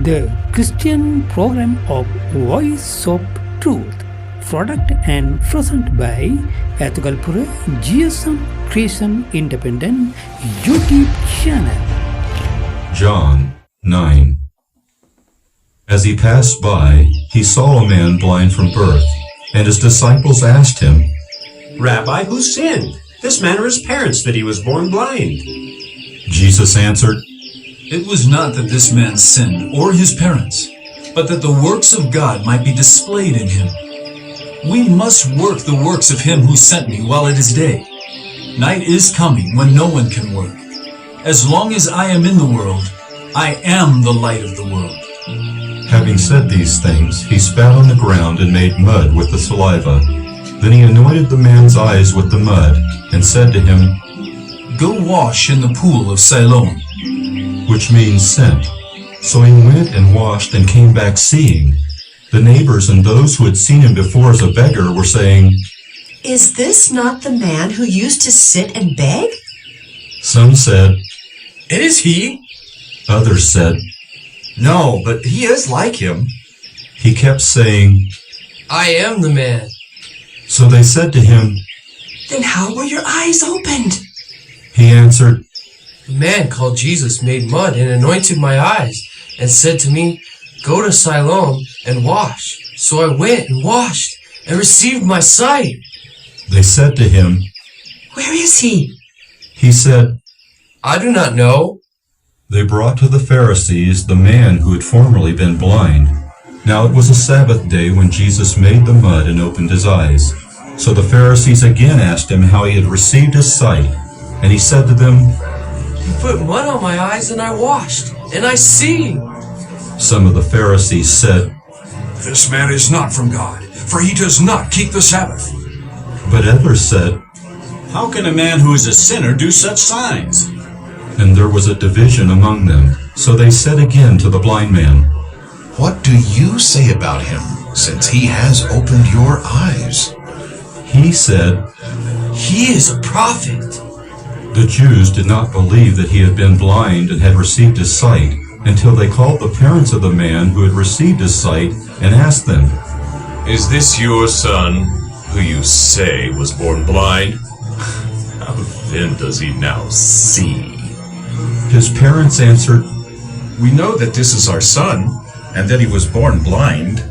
the Christian program of Voice of Truth, product and present by Ethical G.S.M Christian Independent YouTube channel. John 9. As he passed by, he saw a man blind from birth, and his disciples asked him, Rabbi, who sinned, this man or his parents, that he was born blind? Jesus answered, It was not that this man sinned or his parents, but that the works of God might be displayed in him. We must work the works of him who sent me while it is day. Night is coming when no one can work. As long as I am in the world, I am the light of the world. Having said these things, he spat on the ground and made mud with the saliva. Then he anointed the man's eyes with the mud, and said to him, Go wash in the pool of Siloam, which means sent. So he went and washed and came back seeing. The neighbors and those who had seen him before as a beggar were saying, Is this not the man who used to sit and beg? Some said, It is he. Others said, No, but he is like him. He kept saying, I am the man. So they said to him, Then how were your eyes opened? He answered, A man called Jesus made mud and anointed my eyes and said to me, Go to Siloam and wash. So I went and washed and received my sight. They said to him, Where is he? He said, I do not know. They brought to the Pharisees the man who had formerly been blind. Now it was a Sabbath day when Jesus made the mud and opened his eyes. So the Pharisees again asked him how he had received his sight. And he said to them, You put mud on my eyes and I washed, and I see. Some of the Pharisees said, This man is not from God, for he does not keep the Sabbath. But others said, How can a man who is a sinner do such signs? And there was a division among them. So they said again to the blind man, What do you say about him, since he has opened your eyes? He said, He is a prophet. The Jews did not believe that he had been blind and had received his sight, until they called the parents of the man who had received his sight and asked them, Is this your son, who you say was born blind? How then does he now see? His parents answered, We know that this is our son, and that he was born blind.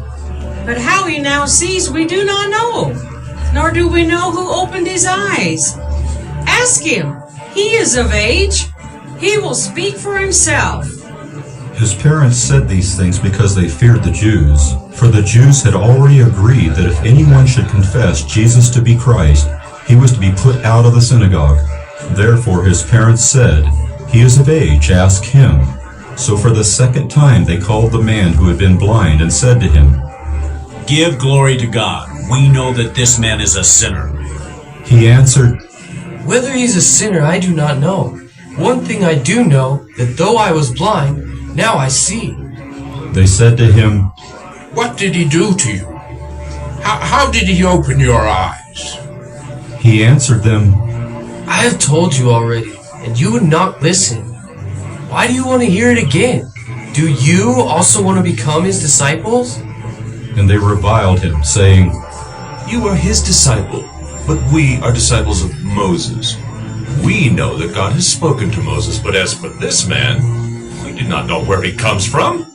But how he now sees we do not know, nor do we know who opened his eyes. Ask him. He is of age. He will speak for himself. His parents said these things because they feared the Jews, for the Jews had already agreed that if anyone should confess Jesus to be Christ, he was to be put out of the synagogue. Therefore his parents said, He is of age, ask him. So for the second time they called the man who had been blind and said to him, Give glory to God. We know that this man is a sinner. He answered, Whether he's a sinner, I do not know. One thing I do know, that though I was blind, now I see. They said to him, What did he do to you? How did he open your eyes? He answered them, I have told you already, and you would not listen. Why do you want to hear it again? Do you also want to become his disciples? And they reviled him, saying, You are his disciple, but we are disciples of Moses. We know that God has spoken to Moses, but as for this man, we do not know where he comes from.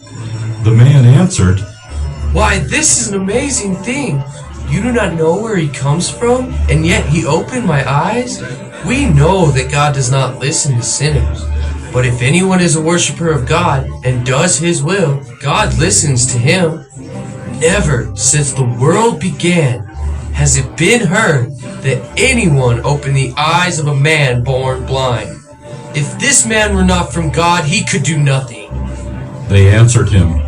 The man answered, Why, this is an amazing thing. You do not know where he comes from, and yet he opened my eyes? We know that God does not listen to sinners. But if anyone is a worshiper of God and does his will, God listens to him. Never since the world began has it been heard that anyone opened the eyes of a man born blind. If this man were not from God, he could do nothing. They answered him,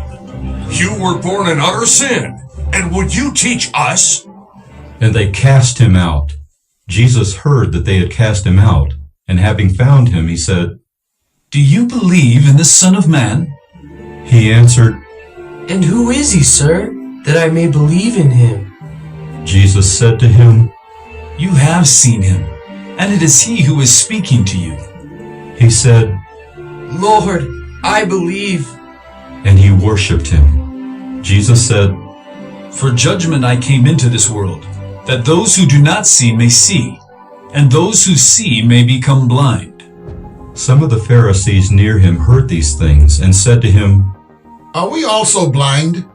You were born in utter sin, and would you teach us? And they cast him out. Jesus heard that they had cast him out, and having found him, he said, Do you believe in the Son of Man? He answered, And who is he, sir, that I may believe in him? Jesus said to him, You have seen him, and it is he who is speaking to you. He said, Lord, I believe. and he worshipped him. Jesus said, For judgment I came into this world, that those who do not see may see, and those who see may become blind. Some of the Pharisees near him heard these things and said to him, Are we also blind?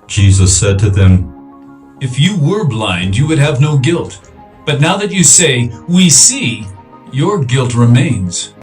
Jesus said to them, If you were blind, you would have no guilt. But now that you say, we see, your guilt remains.